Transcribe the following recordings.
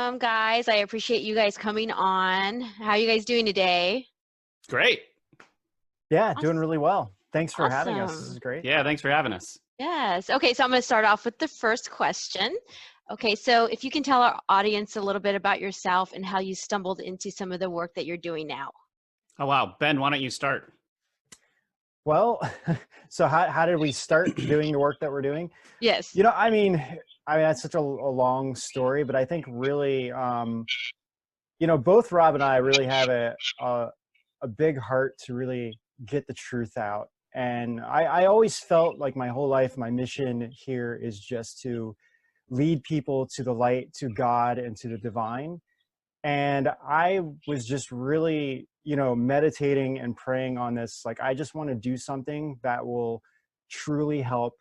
welcome, guys. I appreciate you guys coming on. How are you guys doing today? Great. Yeah, doing really well. Thanks for having us. This Awesome. is great. Yeah, thanks for having us. Yes. Okay, so I'm going to start off with the first question. Okay, so if you can tell our audience a little bit about yourself and how you stumbled into some of the work that you're doing now. Oh, wow. Ben, why don't you start? Well, so how did we start doing the work that we're doing? Yes. You know, I mean, that's such a long story, but I think really, both Rob and I really have a big heart to really get the truth out. And I always felt like my whole life, my mission here is just to lead people to the light, to God, and to the divine. And I was just really, meditating and praying on this. Like, I just want to do something that will truly help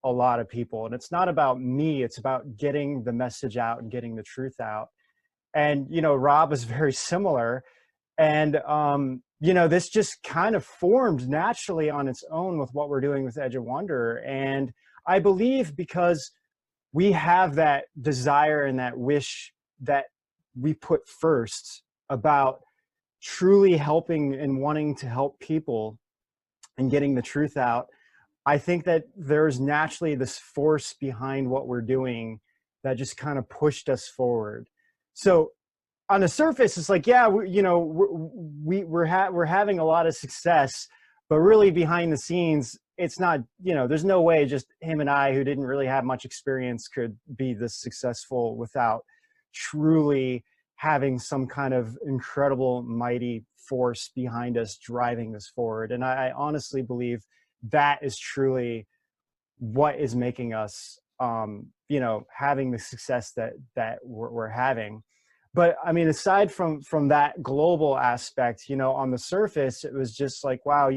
a lot of people. And it's not about me, it's about getting the message out and getting the truth out. And, Rob is very similar. And, this just kind of formed naturally on its own with what we're doing with Edge of Wonder. And I believe because we have that desire and that wish that we put first about truly helping and wanting to help people and getting the truth out, I think that there's naturally this force behind what we're doing that just kind of pushed us forward. So on the surface, it's like, yeah, we're having a lot of success, but really behind the scenes, it's not, there's no way just him and I, who didn't really have much experience, could be this successful without truly having some kind of incredible, mighty force behind us driving this forward. And I honestly believe that is truly what is making us, having the success that we're having. But I mean, aside from that global aspect, on the surface, it was just like, wow,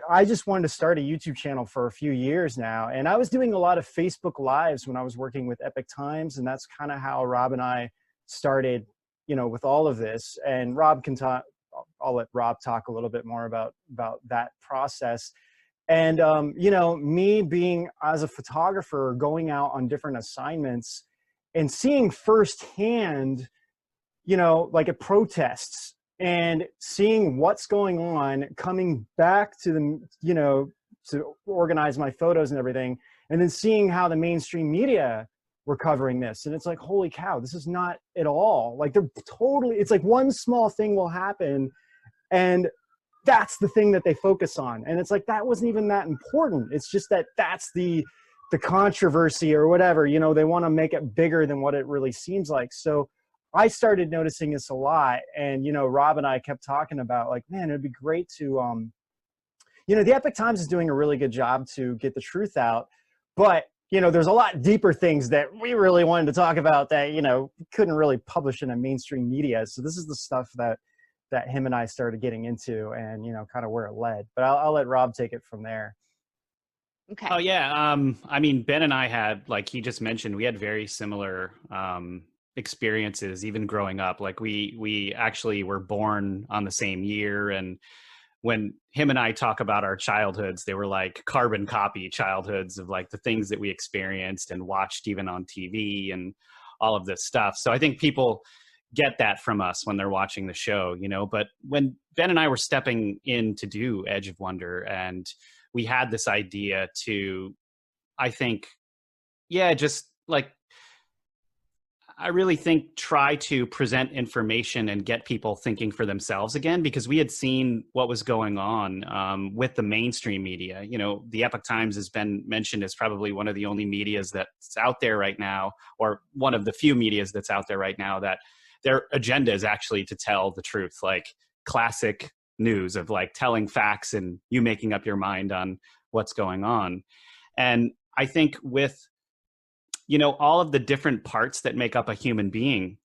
I just wanted to start a YouTube channel for a few years now. And I was doing a lot of Facebook Lives when I was working with Epic Times. And that's kind of how Rob and I started, with all of this. And Rob can talk, I'll let Rob talk a little bit more about that process. And, me being as a photographer, going out on different assignments and seeing firsthand, like at protests, and seeing what's going on, coming back to the, to organize my photos and everything, and then seeing how the mainstream media were covering this. And it's like, holy cow, this is not at all. Like, they're totally, it's like one small thing will happen, and that's the thing that they focus on. And it's like, that wasn't even that important. It's just that that's the controversy or whatever, they want to make it bigger than what it really seems like. So I started noticing this a lot. And, Rob and I kept talking about, like, man, it'd be great to, the Epic Times is doing a really good job to get the truth out. But, there's a lot deeper things that we really wanted to talk about that, couldn't really publish in a mainstream media. So this is the stuff that him and I started getting into, and, kind of where it led. But I'll let Rob take it from there. Okay. Oh, yeah. I mean, Ben and I had, like he just mentioned, we had very similar experiences even growing up. Like we actually were born on the same year. And when him and I talk about our childhoods, they were like carbon copy childhoods of like the things that we experienced and watched even on TV and all of this stuff. So I think people get that from us when they're watching the show, but when Ben and I were stepping in to do Edge of Wonder, and we had this idea to, I think, just like, I really think try to present information and get people thinking for themselves again, because we had seen what was going on with the mainstream media. The Epic Times has been mentioned as probably one of the only medias that's out there right now, or one of the few medias that's out there right now that their agenda is actually to tell the truth, like classic news of like telling facts and you making up your mind on what's going on. And I think with, all of the different parts that make up a human being,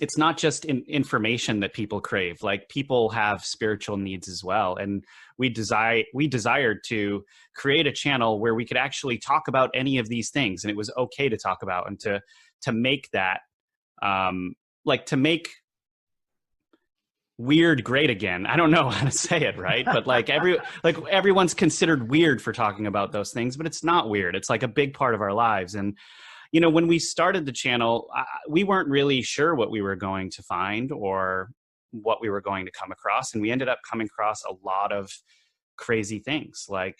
it's not just information that people crave. Like, people have spiritual needs as well. And we desired to create a channel where we could actually talk about any of these things. And it was okay to talk about, and to make that, to make weird great again. I don't know how to say it right, but everyone's considered weird for talking about those things, but it's not weird. It's like a big part of our lives. And you know, when we started the channel, we weren't really sure what we were going to find or what we were going to come across. And we ended up coming across a lot of crazy things, like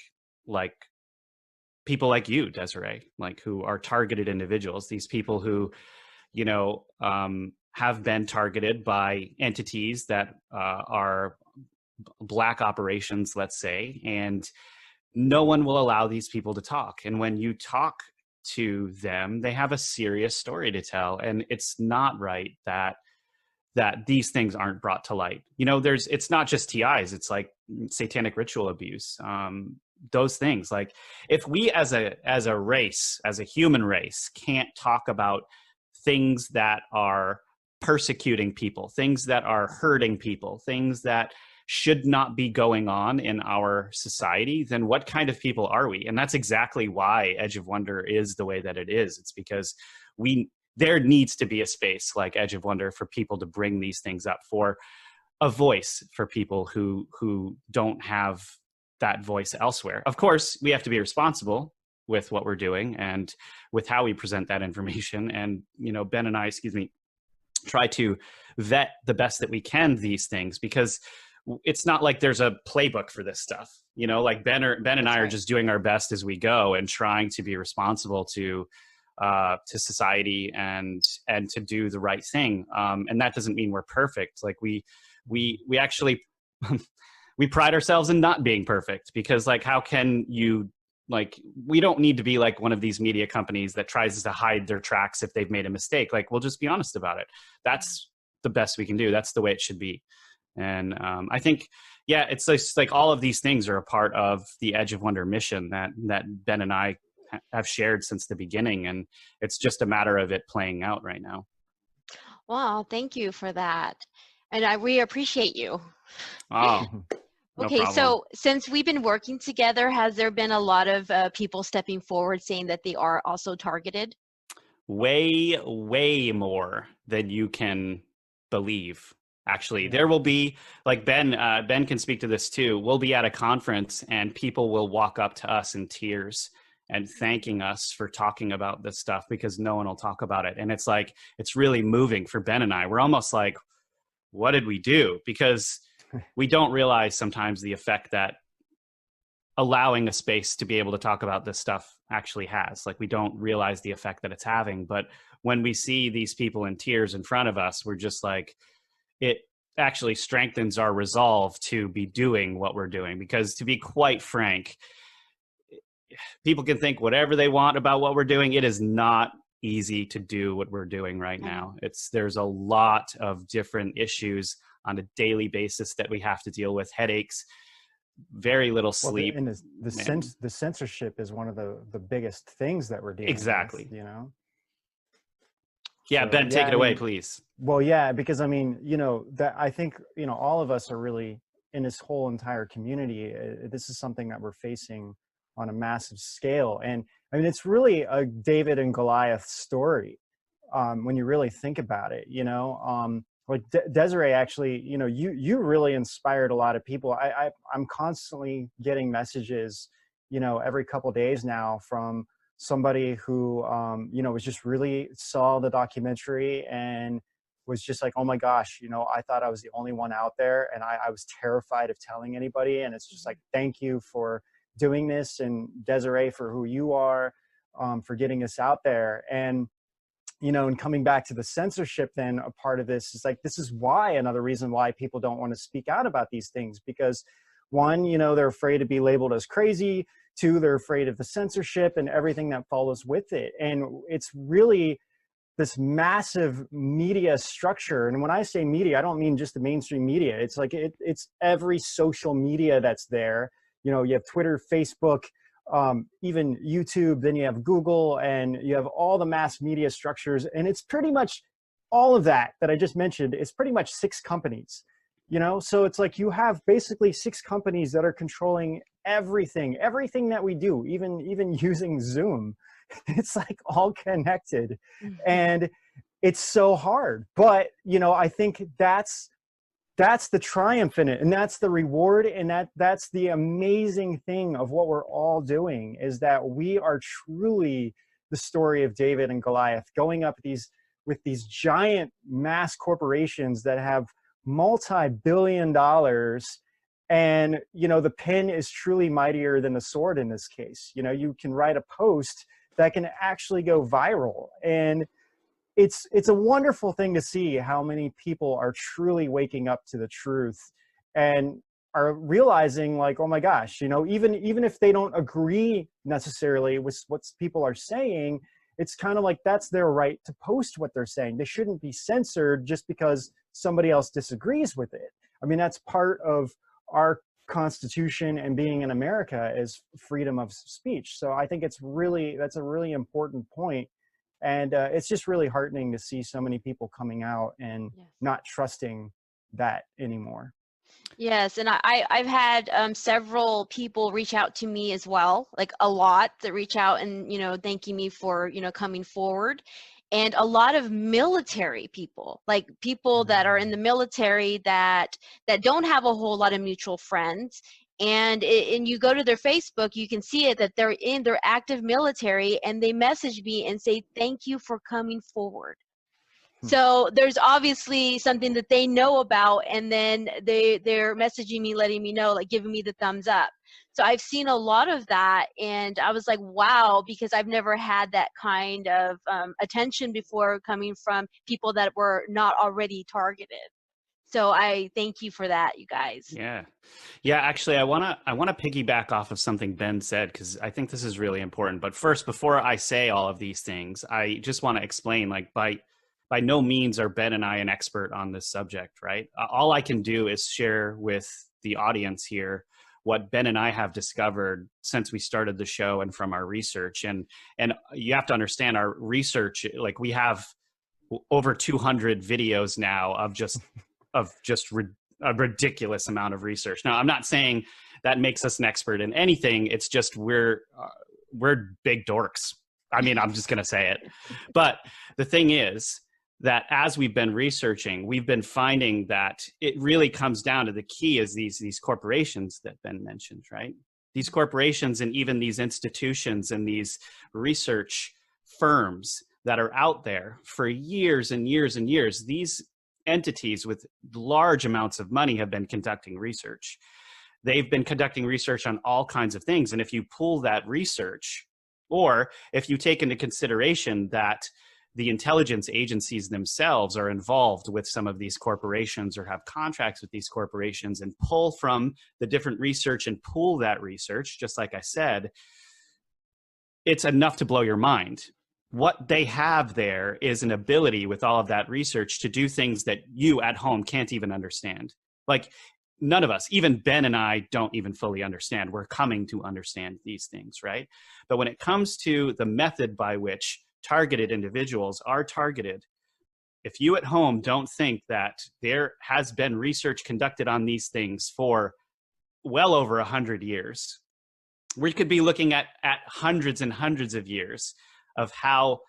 people like you, Desiree, like who are targeted individuals, these people who, you know, have been targeted by entities that are black operations, let's say, and no one will allow these people to talk. And when you talk to them, they have a serious story to tell. And it's not right that these things aren't brought to light. You know, it's not just TIs, it's like satanic ritual abuse. Those things, like if we as a race, as a human race, can't talk about things that are persecuting people, things that are hurting people, things that should not be going on in our society, then what kind of people are we? And that's exactly why Edge of Wonder is the way that it is. It's because there needs to be a space like Edge of Wonder for people to bring these things up, for a voice for people who don't have that voice elsewhere. Of course, we have to be responsible with what we're doing and with how we present that information. And, you know, Ben and I, try to vet the best that we can these things, because it's not like there's a playbook for this stuff. You know, like Ben and I are just doing our best as we go and trying to be responsible to society and to do the right thing. And that doesn't mean we're perfect. Like we actually we pride ourselves in not being perfect, because like, how can you, like, we don't need to be like one of these media companies that tries to hide their tracks if they've made a mistake. Like, we'll just be honest about it. That's the best we can do. That's the way it should be. And I think, yeah, it's like all of these things are a part of the Edge of Wonder mission that Ben and I have shared since the beginning. And it's just a matter of it playing out right now. Wow, thank you for that. And we appreciate you. Oh, no okay, problem. so since we've been working together, has there been a lot of people stepping forward saying that they are also targeted? Way more than you can believe. Actually, there will be, like Ben can speak to this too. We'll be at a conference and people will walk up to us in tears and thanking us for talking about this stuff, because no one will talk about it. And it's like, it's really moving for Ben and I. We're almost like, what did we do? Because we don't realize sometimes the effect that allowing a space to be able to talk about this stuff actually has. Like, we don't realize the effect that it's having. But when we see these people in tears in front of us, we're just like, it actually strengthens our resolve to be doing what we're doing. Because to be quite frank, people can think whatever they want about what we're doing. It is not easy to do what we're doing right now. There's a lot of different issues on a daily basis that we have to deal with. Headaches, very little sleep. And the censorship is one of the biggest things that we're dealing with, you know? Yeah, So, Ben, take it away, please. Well, yeah, because I mean, you know, that I think, you know, all of us are really in this whole entire community. This is something that we're facing on a massive scale. And I mean, it's really a David and Goliath story when you really think about it, you know. Like Desiree, actually, you know, you really inspired a lot of people. I'm constantly getting messages, you know, every couple of days now from somebody who, you know, was just really saw the documentary and was just like, oh my gosh, you know, I thought I was the only one out there, and I was terrified of telling anybody. And it's just like, thank you for doing this, and Desiree for who you are, for getting us out there. And you know, and coming back to the censorship, then a part of this is like, this is why, another reason why people don't want to speak out about these things, because one, you know, they're afraid to be labeled as crazy. Two, they're afraid of the censorship and everything that follows with it. And it's really this massive media structure. And when I say media, I don't mean just the mainstream media. It's like, it's every social media that's there. You know, you have Twitter, Facebook, even YouTube, then you have Google, and you have all the mass media structures. And it's pretty much all of that I just mentioned. It's pretty much 6 companies, you know? So it's like, you have basically 6 companies that are controlling everything that we do, even using Zoom. It's like all connected. And it's so hard. But, you know, I think that's the triumph in it, and that's the reward, and that's the amazing thing of what we're all doing, is that we are truly the story of David and Goliath, going up with these giant mass corporations that have multi-billion dollars. And, you know, the pen is truly mightier than the sword in this case. You know, you can write a post that can actually go viral. And it's a wonderful thing to see how many people are truly waking up to the truth and are realizing, like, oh my gosh, you know, even if they don't agree necessarily with what people are saying, it's kind of like that's their right to post what they're saying. They shouldn't be censored just because somebody else disagrees with it. I mean, that's part of our Constitution and being in America is freedom of speech. So I think that's a really important point. And it's just really heartening to see so many people coming out and not trusting that anymore. Yes, and I've had several people reach out to me as well, like a lot that reach out and, you know, thanking me for, you know, coming forward. And a lot of military people, like people that are in the military that don't have a whole lot of mutual friends. And you go to their Facebook, you can see it that they're in their active military, and they message me and say, thank you for coming forward. So there's obviously something that they know about, and then they're messaging me, letting me know, like giving me the thumbs up. So I've seen a lot of that, and I was like, wow, because I've never had that kind of attention before coming from people that were not already targeted. So I thank you for that, you guys. Yeah. Actually, I wanna piggyback off of something Ben said, because I think this is really important. But first, before I say all of these things, I just want to explain, like, by no means are Ben and I an expert on this subject, right? All I can do is share with the audience here what Ben and I have discovered since we started the show and from our research. And you have to understand our research, like we have over 200 videos now of just a ridiculous amount of research. Now, I'm not saying that makes us an expert in anything. It's just we're big dorks. I mean, I'm just going to say it. But the thing is that as we've been researching, we've been finding that it really comes down to the key is these corporations that Ben mentioned, right? These corporations and even these institutions and these research firms that are out there for years and years and years, these entities with large amounts of money have been conducting research. They've been conducting research on all kinds of things. And if you pull that research, or if you take into consideration that the intelligence agencies themselves are involved with some of these corporations or have contracts with these corporations, and pull from the different research and pool that research, just like I said, it's enough to blow your mind. What they have there is an ability with all of that research to do things that you at home can't even understand. Like none of us, even Ben and I, don't even fully understand. We're coming to understand these things, right? But when it comes to the method by which targeted individuals are targeted, if you at home don't think that there has been research conducted on these things for well over 100 years, we could be looking at hundreds and hundreds of years of how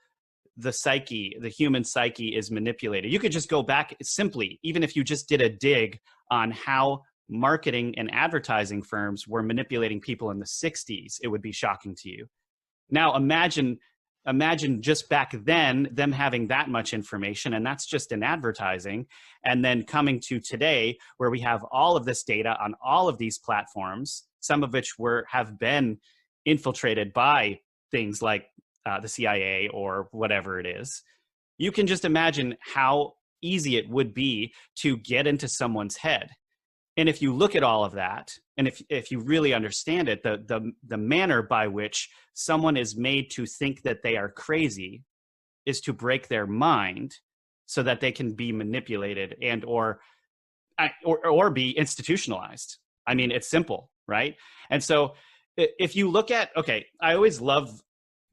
the psyche, the human psyche, is manipulated. You could just go back simply, even if you just did a dig on how marketing and advertising firms were manipulating people in the 60s, it would be shocking to you. Now imagine just back then them having that much information, and that's just in advertising, and then coming to today where we have all of this data on all of these platforms, some of which have been infiltrated by things like the CIA or whatever it is. You can just imagine how easy it would be to get into someone's head. And if you look at all of that, and if you really understand it, the manner by which someone is made to think that they are crazy is to break their mind so that they can be manipulated and or be institutionalized. I mean, it's simple, right? And so if you look at, okay, I always love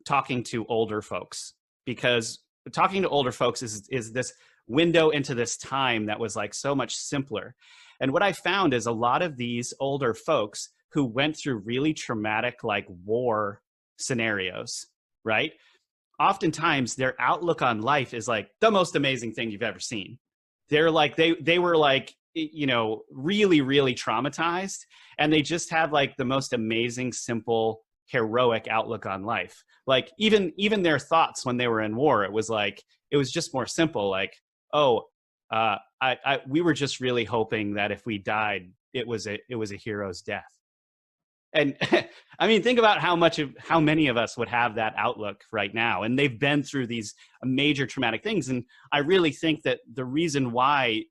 talking to older folks, because talking to older folks is this window into this time that was like so much simpler. And what I found is a lot of these older folks who went through really traumatic, like war scenarios, right? Oftentimes their outlook on life is like the most amazing thing you've ever seen. They're like, they were like, you know, really, really traumatized. And they just have like the most amazing, simple heroic outlook on life. Like even their thoughts when they were in war, it was just more simple. Like, oh, we were just really hoping that if we died, it was a hero's death. And I mean, think about how many of us would have that outlook right now. And they've been through these major traumatic things. And I really think that the reason why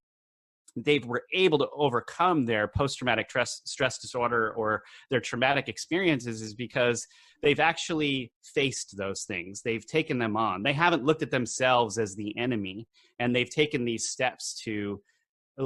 they were able to overcome their post-traumatic stress disorder or their traumatic experiences is because they've actually faced those things. They've taken them on. They haven't looked at themselves as the enemy, and they've taken these steps to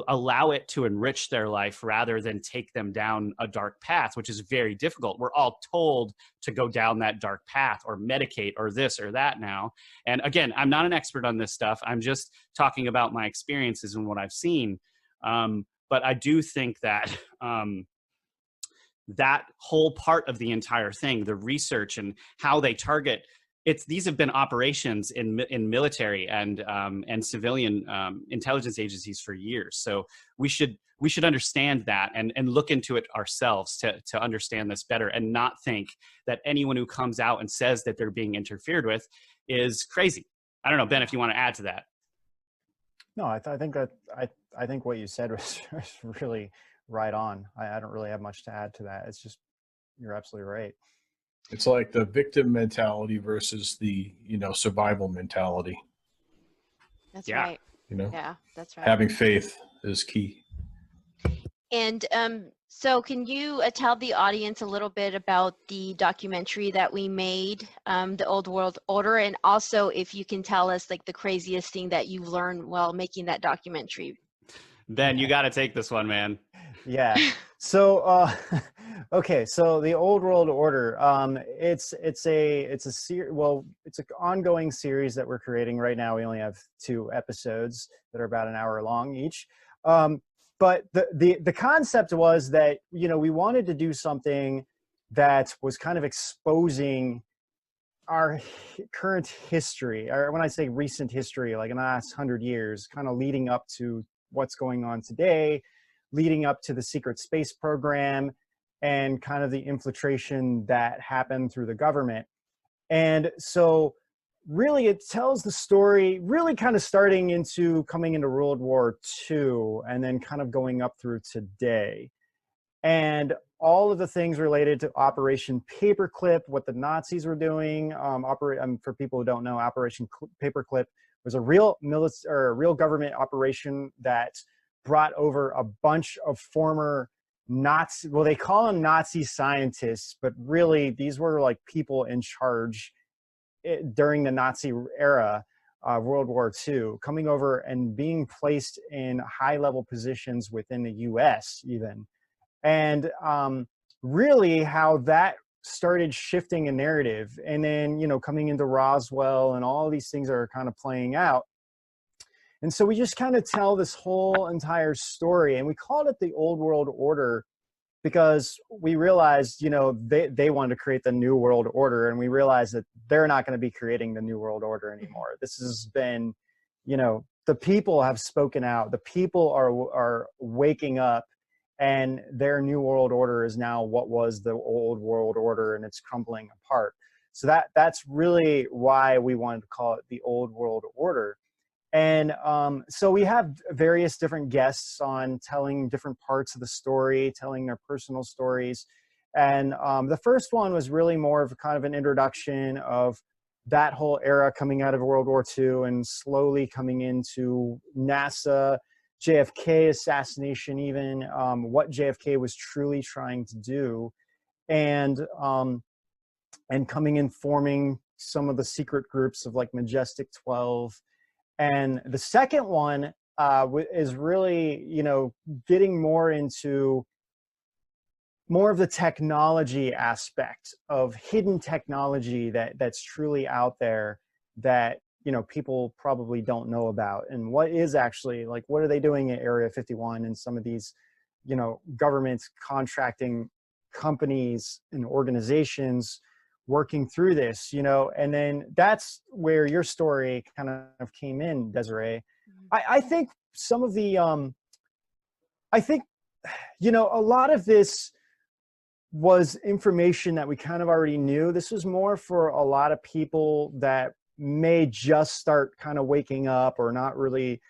allow it to enrich their life rather than take them down a dark path, which is very difficult. We're all told to go down that dark path or medicate or this or that now. And again, I'm not an expert on this stuff. I'm just talking about my experiences and what I've seen. But I do think that that whole part of the entire thing, the research and how they target, these have been operations in military and civilian intelligence agencies for years. So we should understand that and look into it ourselves to understand this better, and not think that anyone who comes out and says that they're being interfered with is crazy. I don't know, Ben, if you want to add to that. No, I think what you said was really right on. I don't really have much to add to that. It's just, you're absolutely right. It's like the victim mentality versus the, survival mentality. That's right. Yeah, that's right. Having faith is key. And so can you tell the audience a little bit about the documentary that we made, The Old World Order, and also if you can tell us like the craziest thing that you've learned while making that documentary? Ben, you got to take this one, man. Yeah. So, okay. So the Old World Order, it's an ongoing series that we're creating right now. We only have 2 episodes that are about an hour long each. But the concept was that, we wanted to do something that was kind of exposing our current history, or when I say recent history, like in the last 100 years, kind of leading up to what's going on today, leading up to the secret space program and kind of the infiltration that happened through the government. And so really it tells the story really kind of starting into coming into World War II and then kind of going up through today. And all of the things related to Operation Paperclip, what the Nazis were doing. For people who don't know, Operation Paperclip was a real government operation that brought over a bunch of former Nazi, well, they call them Nazi scientists, but really these were like people in charge during the Nazi era, World War II, coming over and being placed in high-level positions within the US even. And really how that started shifting a narrative. And then, coming into Roswell and all these things are kind of playing out. And so we just kind of tell this whole entire story, and we called it the Old World Order because we realized, they wanted to create the New World Order, and we realized that they're not going to be creating the New World Order anymore. This has been, the people have spoken out. The people are waking up, and their New World Order is now what was the Old World Order, and it's crumbling apart. So that's really why we wanted to call it the Old World Order. And so we have various different guests on telling different parts of the story, telling their personal stories. And the first one was really more of kind of an introduction of that whole era coming out of World War II and slowly coming into NASA, JFK assassination even, what JFK was truly trying to do, and coming in forming some of the secret groups of like Majestic 12. And the second one is really, getting more into more of the technology aspect of hidden technology that's truly out there that, people probably don't know about. And what is actually, like, what are they doing at Area 51 and some of these, government contracting companies and organizations working through this, and then that's where your story kind of came in, Desiree. I think some of the, a lot of this was information that we kind of already knew. This was more for a lot of people that may just start kind of waking up or not really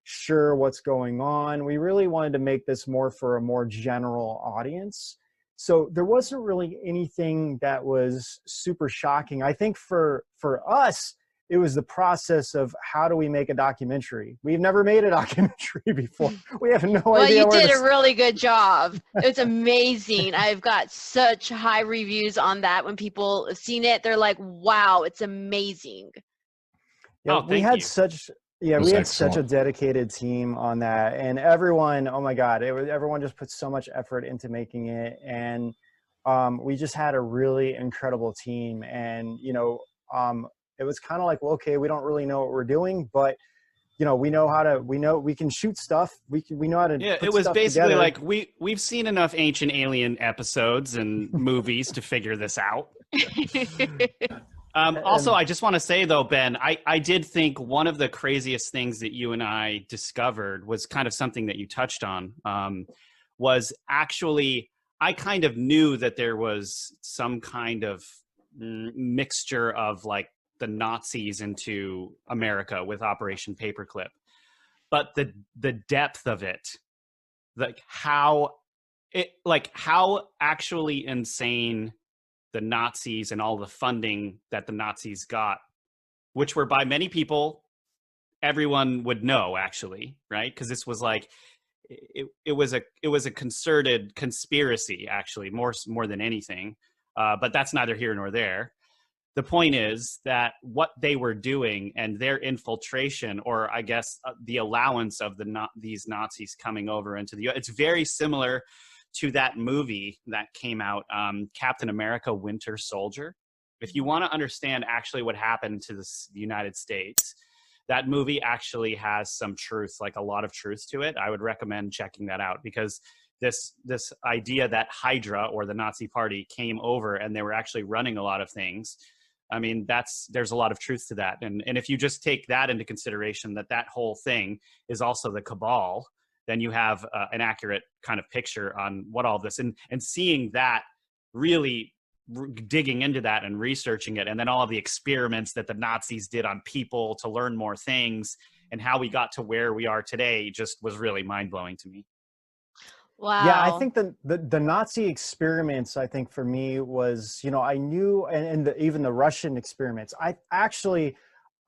sure what's going on. We really wanted to make this more for a more general audience. So there wasn't really anything that was super shocking. I think for us, it was the process of how do we make a documentary? We've never made a documentary before. We have no Well, idea. you did a really good job. It's amazing. I've got such high reviews on that. When people have seen it, they're like, wow, it's amazing. Yeah, Oh, we thank had you. such yeah, It was we had such a excellent. dedicated team on that, and everyone, oh my God, everyone just put so much effort into making it, and we just had a really incredible team, and it was kind of like, well, okay, we don't really know what we're doing, but we know how to, we can shoot stuff, we know how to Yeah, put it was stuff basically together. like we've seen enough Ancient Alien episodes and movies to figure this out. Also, And I just want to say though, Ben, I did think one of the craziest things that you and I discovered was kind of something that you touched on. Was actually, I kind of knew that there was some kind of mixture of like the Nazis into America with Operation Paperclip, but the depth of it, how actually insane the Nazis and all the funding that the Nazis got, which were by many people, everyone would know actually, right? Because this was like, it was a concerted conspiracy actually, more than anything. But that's neither here nor there. The point is that what they were doing and their infiltration, or I guess the allowance of these Nazis coming over into the U.S., it's very similar to that movie that came out, Captain America: Winter Soldier. If you want to understand actually what happened to the United States, that movie actually has some truth, like a lot of truth to it. I would recommend checking that out, because this idea that Hydra, or the Nazi Party, came over and they were actually running a lot of things. I mean, there's a lot of truth to that. And if you just take that into consideration, that whole thing is also the cabal, then you have an accurate kind of picture on what all this, and seeing that, really digging into that and researching it, and then all of the experiments that the Nazis did on people to learn more things, and how we got to where we are today, just was really mind-blowing to me. yeah, I Wow. think the Nazi experiments, I think for me was, I knew, and even the Russian experiments,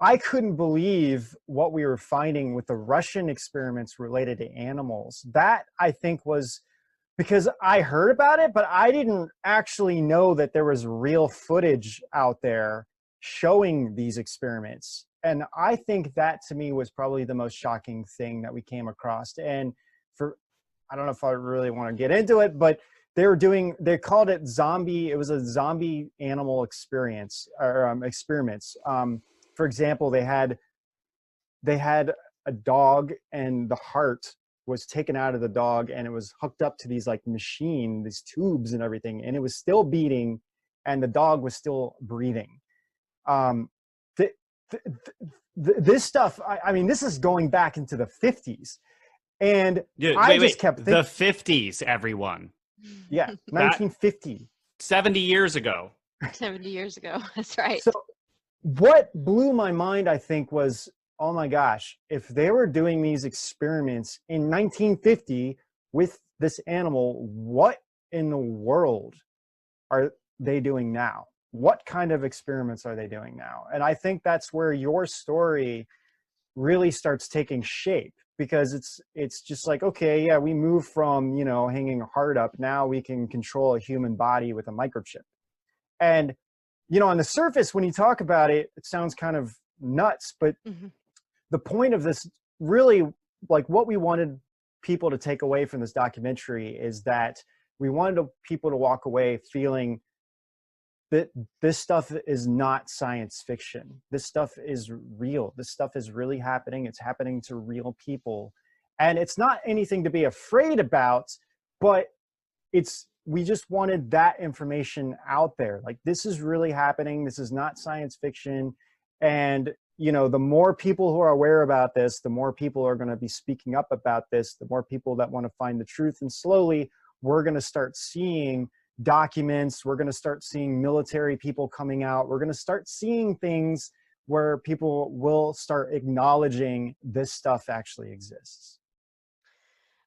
I couldn't believe what we were finding with the Russian experiments related to animals. That, I think, was because I heard about it, but I didn't actually know that there was real footage out there showing these experiments. And I think that, to me, was probably the most shocking thing that we came across. And I don't know if I really want to get into it, but they called it zombie. It was a zombie animal experience, or experiments. For example, they had a dog, and the heart was taken out of the dog, and it was hooked up to these these tubes and everything, and it was still beating, and the dog was still breathing. Th- th- this stuff, I mean, this is going back into the 50s. And Dude, I wait, just kept thinking, the 50s, everyone. yeah, 1950. 70 years ago. 70 years ago. That's right. So what blew my mind, I think, was, oh my gosh, if they were doing these experiments in 1950 with this animal, what in the world are they doing now? What kind of experiments are they doing now? And I think that's where your story really starts taking shape, because it's just like, okay, yeah, we move from, hanging a heart up. Now we can control a human body with a microchip. And, on the surface, when you talk about it, it sounds kind of nuts, but the point of this, really, like, what we wanted people to take away from this documentary is that we wanted people to walk away feeling that this stuff is not science fiction. This stuff is real. This stuff is really happening. It's happening to real people. And it's not anything to be afraid about, but we just wanted that information out there. Like, this is really happening. This is not science fiction. And, the more people who are aware about this, the more people are going to be speaking up about this, the more people that want to find the truth. And slowly we're going to start seeing documents. We're going to start seeing military people coming out. We're going to start seeing things where people will start acknowledging this stuff actually exists.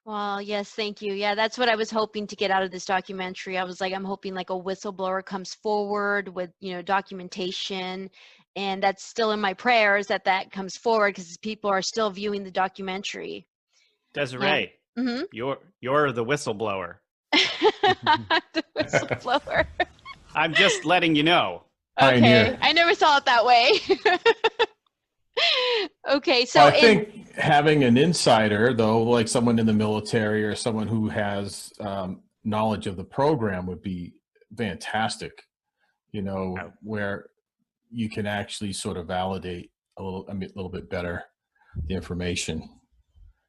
Well, yes, thank you. Yeah, that's what I was hoping to get out of this documentary. I was like, I'm hoping like a whistleblower comes forward with, documentation, and that's still in my prayers that comes forward, because people are still viewing the documentary. Desiree, you're the whistleblower. The whistleblower. I'm just letting you know. Okay, Pioneer. I never saw it that way. Okay, so I think having an insider, though, like someone in the military or someone who has knowledge of the program would be fantastic, where you can actually sort of validate a little bit better the information.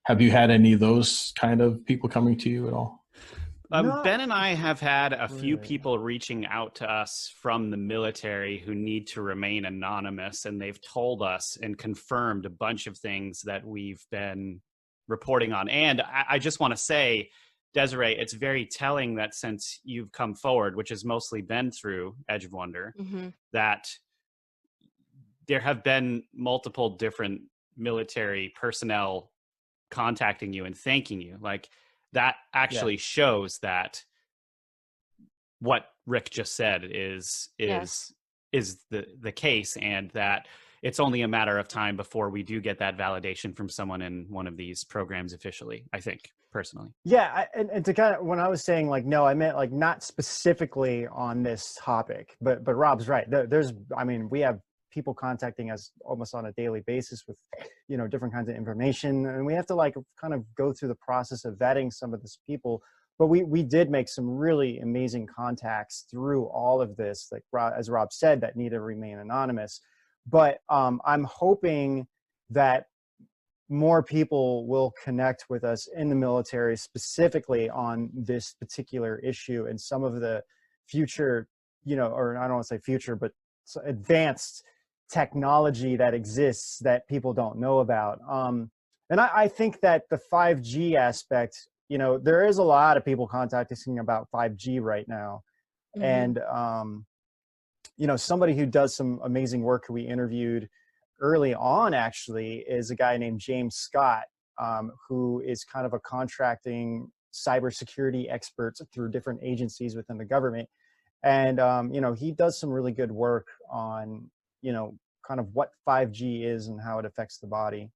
Have you had any of those kind of people coming to you at all? Ben and I have had a few people reaching out to us from the military who need to remain anonymous, and they've told us and confirmed a bunch of things that we've been reporting on. And I just want to say, Desiree, it's very telling that since you've come forward, which has mostly been through Edge of Wonder, that there have been multiple different military personnel contacting you and thanking you. Like, that actually shows that what Rick just said is the case, and that it's only a matter of time before we do get that validation from someone in one of these programs officially, I think, personally. Yeah, and to kind of, when I was saying like, no, I meant like not specifically on this topic, but Rob's right. We have people contacting us almost on a daily basis with, different kinds of information, and we have to like kind of go through the process of vetting some of these people. But we did make some really amazing contacts through all of this, like as Rob said, that need to remain anonymous. But I'm hoping that more people will connect with us in the military specifically on this particular issue, and some of the future, or I don't want to say future, but advanced technology that exists that people don't know about. And I think that the 5G aspect, there is a lot of people contacting about 5G right now. And, somebody who does some amazing work who we interviewed early on actually is a guy named James Scott, who is kind of a contracting cybersecurity expert through different agencies within the government. And, he does some really good work on, kind of what 5G is and how it affects the body.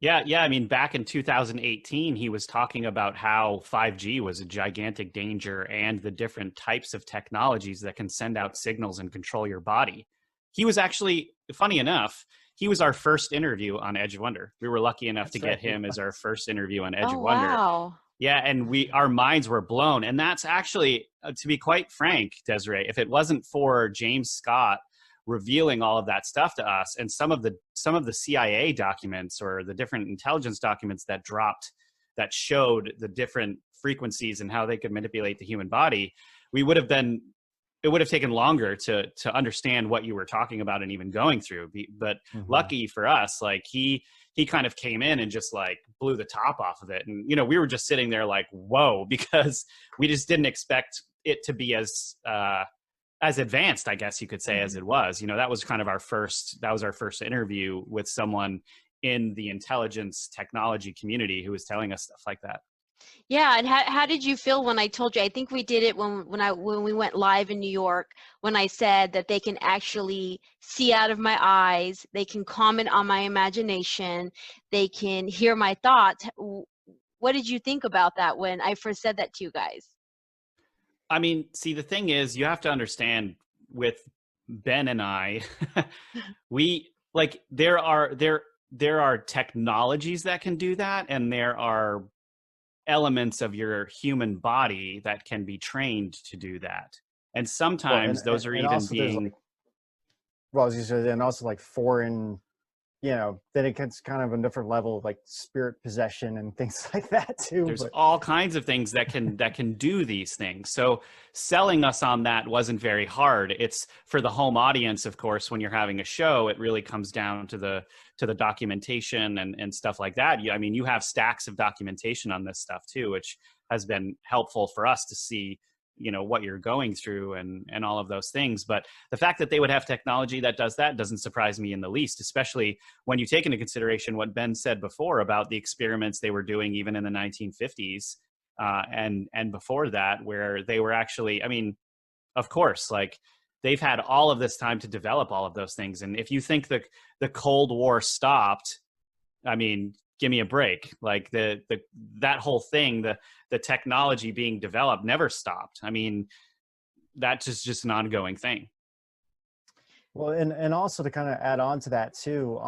Yeah. I mean, back in 2018, he was talking about how 5G was a gigantic danger and the different types of technologies that can send out signals and control your body. He was actually, funny enough, he was our first interview on Edge of Wonder. We were lucky enough to get him as our first interview on Edge of Wonder. Wow. Yeah, and our minds were blown. And that's actually, to be quite frank, Desiree, if it wasn't for James Scott revealing all of that stuff to us, and some of the CIA documents or the different intelligence documents that dropped that showed the different frequencies and how they could manipulate the human body, it would have taken longer to understand what you were talking about and even going through. But lucky for us, like he kind of came in and just like blew the top off of it. And, we were just sitting there like, whoa, because we just didn't expect it to be as advanced, I guess you could say, as it was. That was kind of our first interview with someone in the intelligence technology community who was telling us stuff like that. Yeah, and how did you feel when I told you? I think we did it when we went live in New York, when I said that they can actually see out of my eyes, they can comment on my imagination, they can hear my thoughts. What did you think about that when I first said that to you guys? I mean, see, the thing is, you have to understand with Ben and I, there are technologies that can do that, and there are elements of your human body that can be trained to do that. And sometimes those are even being, as you said, and also like foreign, then it gets kind of a different level of like spirit possession and things like that too. There's all kinds of things that can do these things. So selling us on that wasn't very hard. It's for the home audience, of course, when you're having a show, it really comes down to the documentation and stuff like that. I mean, you have stacks of documentation on this stuff too, which has been helpful for us to see you know, what you're going through and all of those things. But the fact that they would have technology that does that doesn't surprise me in the least, especially when you take into consideration what Ben said before about the experiments they were doing even in the 1950s and before that, where they were actually, I mean, of course, like they've had all of this time to develop all of those things. And if you think the Cold War stopped, I mean, give me a break. Like that whole thing, the technology being developed never stopped. I mean, that's just an ongoing thing. Well, and also to kind of add on to that too,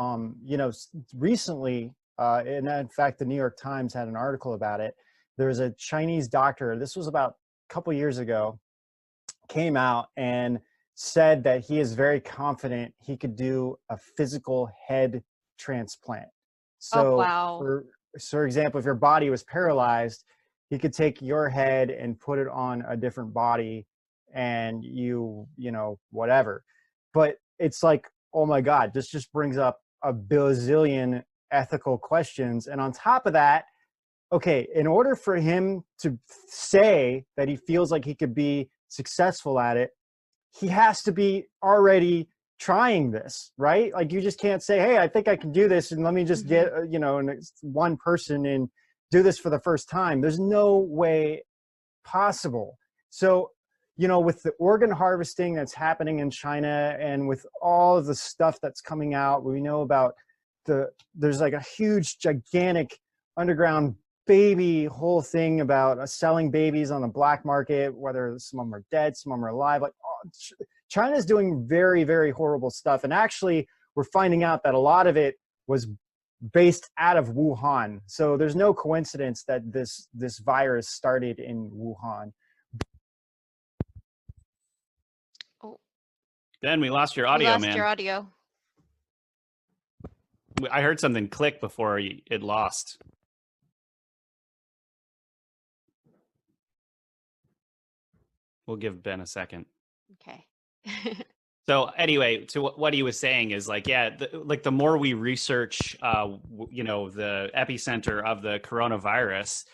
you know, recently, and in fact, the New York Times had an article about it. There was a Chinese doctor, this was about a couple years ago, came out and said that he is very confident he could do a physical head transplant. So, Oh, wow. for example, if your body was paralyzed, he could take your head and put it on a different body and you know, whatever. But it's like, oh my God, this just brings up a bazillion ethical questions. And on top of that, okay, in order for him to say that he feels like he could be successful at it, he has to be already trying this, right? Like you just can't say, hey, I think I can do this and let me just get, you know, one person and do this for the first time. There's no way possible. So, you know, with the organ harvesting that's happening in China and with all of the stuff that's coming out, we know about there's like a huge, gigantic underground baby whole thing about selling babies on the black market, whether some of them are dead, some of them are alive. Like China's doing very, very horrible stuff. And actually, we're finding out that a lot of it was based out of Wuhan. So there's no coincidence that this virus started in Wuhan. Oh, Ben, we lost your audio, we lost man. your audio. I heard something click before it lost. We'll give Ben a second. Okay. So anyway, to what he was saying is like, yeah, like the more we research, you know, the epicenter of the coronavirus,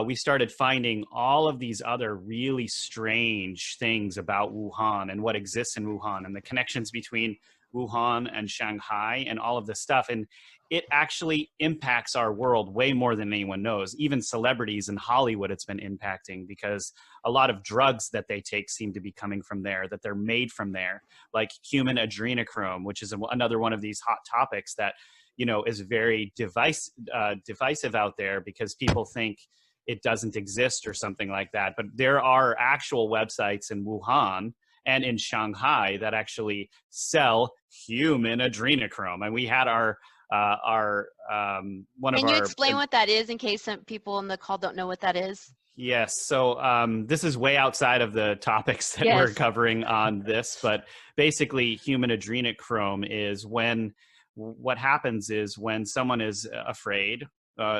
we started finding all of these other really strange things about Wuhan and what exists in Wuhan and the connections between Wuhan and Shanghai and all of this stuff. And it actually impacts our world way more than anyone knows. Even celebrities in Hollywood, it's been impacting because a lot of drugs that they take seem to be coming from there, that they're made from there, like human adrenochrome, which is another one of these hot topics that, you know, is very divisive out there because people think it doesn't exist or something like that. But there are actual websites in Wuhan and in Shanghai that actually sell human adrenochrome. And we had one of our— Can you explain what that is in case some people on the call don't know what that is? Yes. So this is way outside of the topics that we're covering on this, but basically human adrenochrome is what happens is when someone is afraid,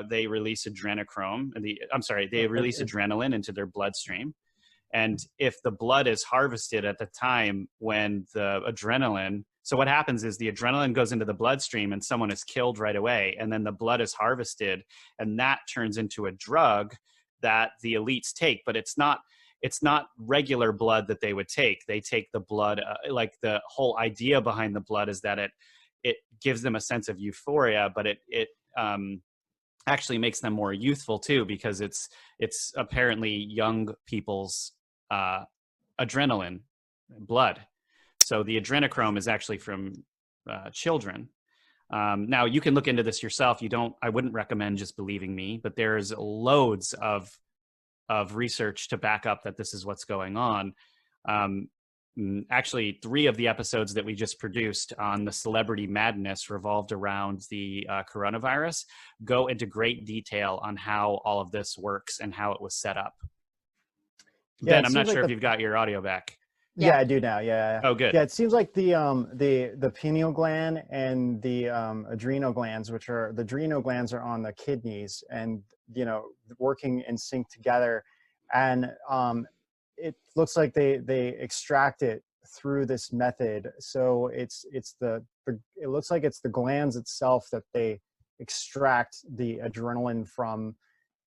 they release adrenochrome. They release adrenaline into their bloodstream. And if the blood is harvested at the time when the adrenaline, so what happens is the adrenaline goes into the bloodstream and someone is killed right away. And then the blood is harvested and that turns into a drug that the elites take. But it's not regular blood that they would take. They take the blood, like the whole idea behind the blood is that it gives them a sense of euphoria, but it actually makes them more youthful too, because it's apparently young people's adrenaline blood. So the adrenochrome is actually from children. Now you can look into this yourself. I wouldn't recommend just believing me, but there's loads of research to back up that this is what's going on. Actually, 3 of the episodes that we just produced on the celebrity madness revolved around the coronavirus, go into great detail on how all of this works and how it was set up. Yeah, Ben, I'm not sure if you've got your audio back. Yeah, I do now. Yeah. Oh, good. Yeah, it seems like the pineal gland and the adrenal glands, which are the adrenal glands, are on the kidneys, and you know, working in sync together, and it looks like they extract it through this method. So it looks like it's the glands itself that they extract the adrenaline from,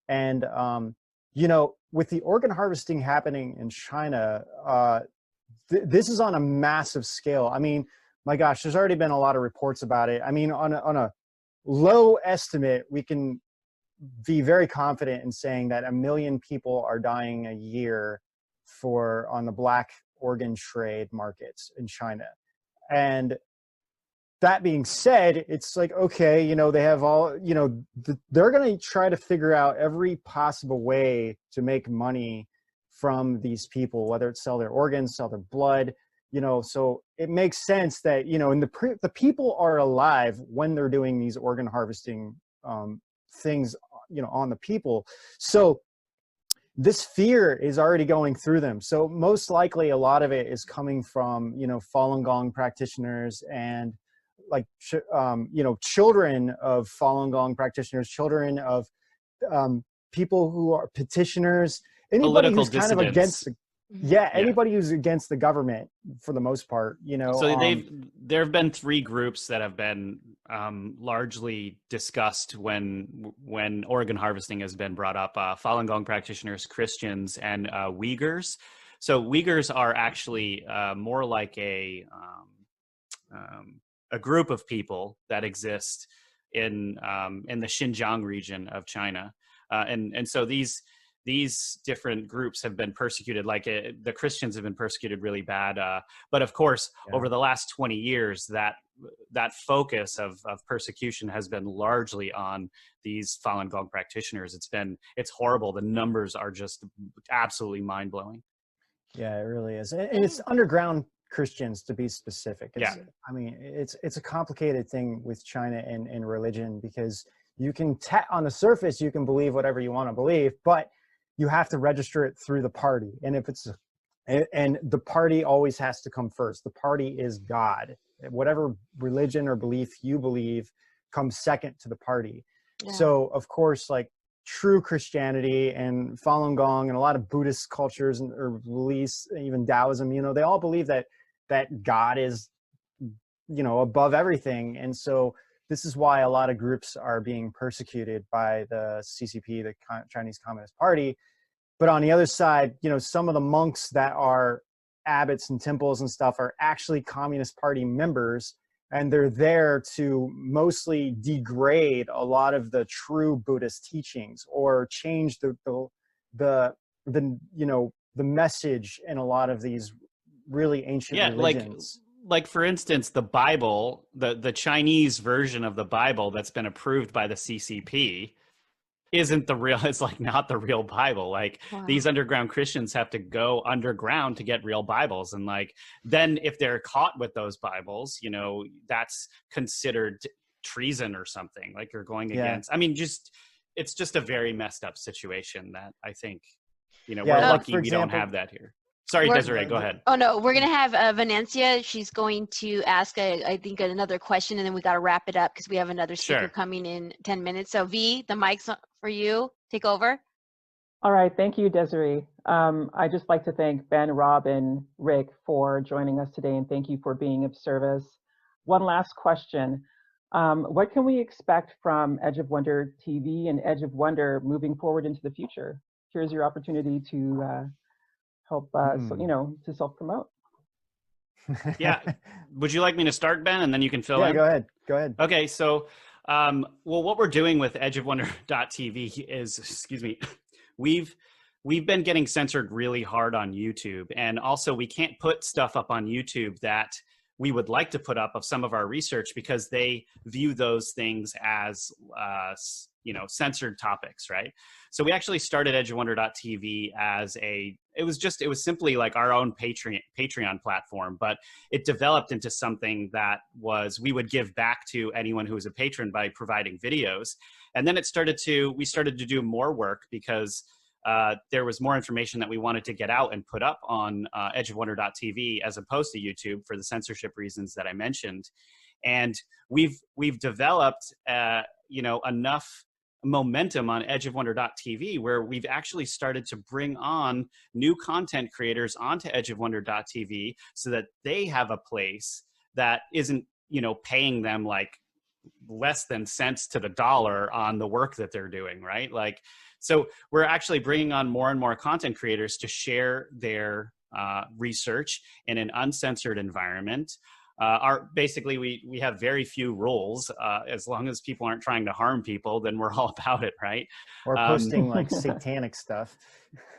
and you know, with the organ harvesting happening in China, this is on a massive scale. I mean, my gosh, there's already been a lot of reports about it. I mean, on a low estimate, we can be very confident in saying that 1 million people are dying a year on the black organ trade markets in China. And that being said, it's like, okay, you know, they have all, you know, they're going to try to figure out every possible way to make money from these people, whether it's sell their organs, sell their blood, you know. So it makes sense that, you know, and the people are alive when they're doing these organ harvesting things, you know, on the people. So this fear is already going through them. So most likely a lot of it is coming from, you know, Falun Gong practitioners and like, you know, children of Falun Gong practitioners, children of people who are petitioners, anybody Political who's kind of against the, anybody who's against the government for the most part, you know. So there have been 3 groups that have been largely discussed when organ harvesting has been brought up: Falun Gong practitioners, Christians, and Uyghurs. So Uyghurs are actually more like a group of people that exist in the Xinjiang region of China, and so these different groups have been persecuted. Like the Christians have been persecuted really bad. But of course, over the last 20 years, that focus of persecution has been largely on these Falun Gong practitioners. It's horrible. The numbers are just absolutely mind blowing. Yeah, it really is. And it's underground Christians, to be specific. I mean, it's a complicated thing with China and religion, because you can on the surface, you can believe whatever you want to believe, but you have to register it through the party. And and the party always has to come first. The party is God. Whatever religion or belief you believe comes second to the party. Yeah. So of course, like true Christianity and Falun Gong and a lot of Buddhist cultures or beliefs, even Taoism, you know, they all believe that God is, you know, above everything. And so this is why a lot of groups are being persecuted by the CCP, the Chinese Communist Party. But on the other side, you know, some of the monks that are abbots and temples and stuff are actually Communist Party members, and they're there to mostly degrade a lot of the true Buddhist teachings or change the you know, the message in a lot of these really ancient religions. Like for instance, the Bible, the Chinese version of the Bible that's been approved by the CCP isn't the real, it's like not the real Bible. Like these underground Christians have to go underground to get real Bibles. And like, then if they're caught with those Bibles, you know, that's considered treason or something. Like you're going against, I mean, it's just a very messed up situation that I think, you know, we're lucky we don't have that here. Sorry, Desiree, go ahead. Oh, no, we're going to have Venencia. She's going to ask, I think, another question, and then we got to wrap it up because we have another speaker coming in 10 minutes. So, V, the mic's for you. Take over. All right. Thank you, Desiree. I'd just like to thank Ben, Rob, and Rick for joining us today, and thank you for being of service. One last question. What can we expect from Edge of Wonder TV and Edge of Wonder moving forward into the future? Here's your opportunity to help you know, to self-promote. Yeah. Would you like me to start, Ben, and then you can fill in? Go ahead. Okay. So, well, what we're doing with edgeofwonder.tv is, excuse me, we've been getting censored really hard on YouTube. And also we can't put stuff up on YouTube that we would like to put up of some of our research because they view those things as, you know, censored topics, right? So we actually started edgeofwonder.tv as it was simply like our own Patreon platform, but it developed into something that we would give back to anyone who was a patron by providing videos. And then we started to do more work because there was more information that we wanted to get out and put up on edgeofwonder.tv as opposed to YouTube for the censorship reasons that I mentioned. And we've developed, you know, enough momentum on edgeofwonder.tv where we've actually started to bring on new content creators onto edgeofwonder.tv so that they have a place that isn't, you know, paying them like less than cents to the dollar on the work that they're doing, right? Like, so we're actually bringing on more and more content creators to share their research in an uncensored environment. Basically, we have very few rules. As long as people aren't trying to harm people, then we're all about it, right? Or posting like satanic stuff.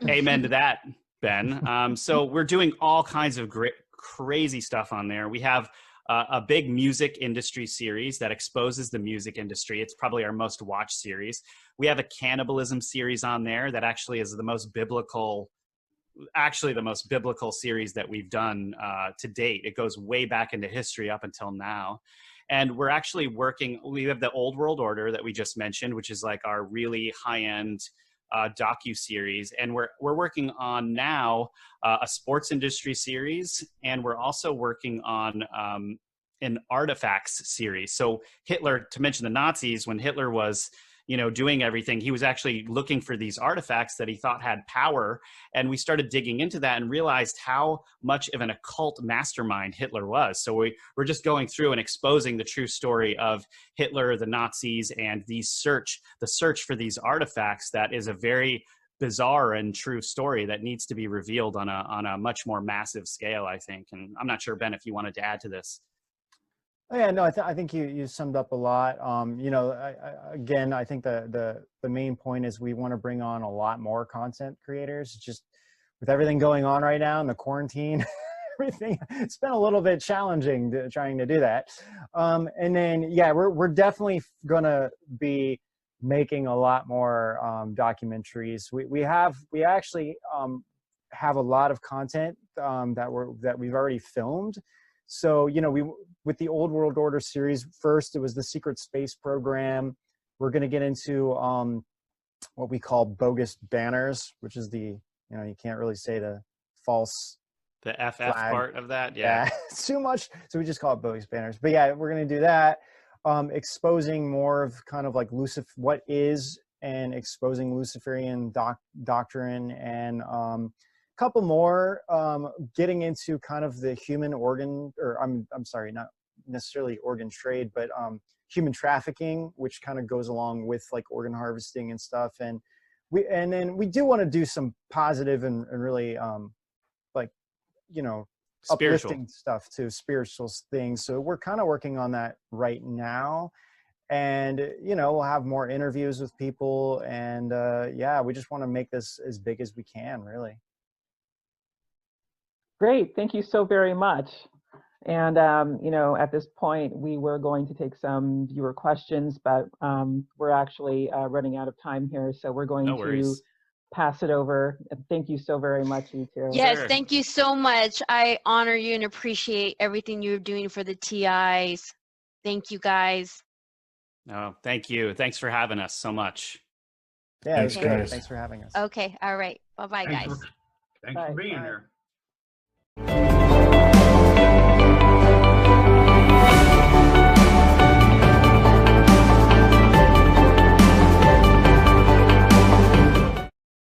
Amen to that, Ben. So we're doing all kinds of great, crazy stuff on there. We have a big music industry series that exposes the music industry. It's probably our most watched series. We have a cannibalism series on there that actually is the most biblical series that we've done to date. It goes way back into history up until now. And we're actually we have the Old World Order that we just mentioned, which is like our really high-end docu-series. And we're working on now a sports industry series, and we're also working on an artifacts series. So Hitler, to mention the Nazis, when Hitler was doing everything, he was actually looking for these artifacts that he thought had power. And we started digging into that and realized how much of an occult mastermind Hitler was. So we're just going through and exposing the true story of Hitler, the Nazis, and the search for these artifacts. That is a very bizarre and true story that needs to be revealed on a much more massive scale, I think. And I'm not sure, Ben, if you wanted to add to this. Oh, yeah, no, I think you summed up a lot. Again, I think the main point is we want to bring on a lot more content creators. Just with everything going on right now in the quarantine, everything, it's been a little bit challenging trying to do that. And then, yeah, we're definitely gonna be making a lot more documentaries. We actually have a lot of content that we've already filmed. So, with the Old World Order series, first it was the Secret Space Program. We're going to get into what we call bogus banners, which is you can't really say the false. The FF flag part of that, yeah. It's too much. So we just call it bogus banners. But yeah, we're going to do that. Exposing more of kind of like what is, and exposing Luciferian doctrine, and couple more getting into kind of the human organ, or I'm sorry, not necessarily organ trade, but human trafficking, which kind of goes along with like organ harvesting and stuff. And then we do want to do some positive and really spiritual uplifting stuff too, spiritual things. So we're kind of working on that right now. And we'll have more interviews with people, and we just want to make this as big as we can, really. Great, thank you so very much. And at this point, we were going to take some viewer questions, but we're actually running out of time here, so we're going to pass it over. Thank you so very much, you two. Yes, thank you so much. I honor you and appreciate everything you're doing for the TIs. Thank you, guys. Oh, thank you. Thanks for having us so much. Yeah, thanks, guys. Thanks for having us. Okay, all right. Bye-bye, guys. Thanks for being here.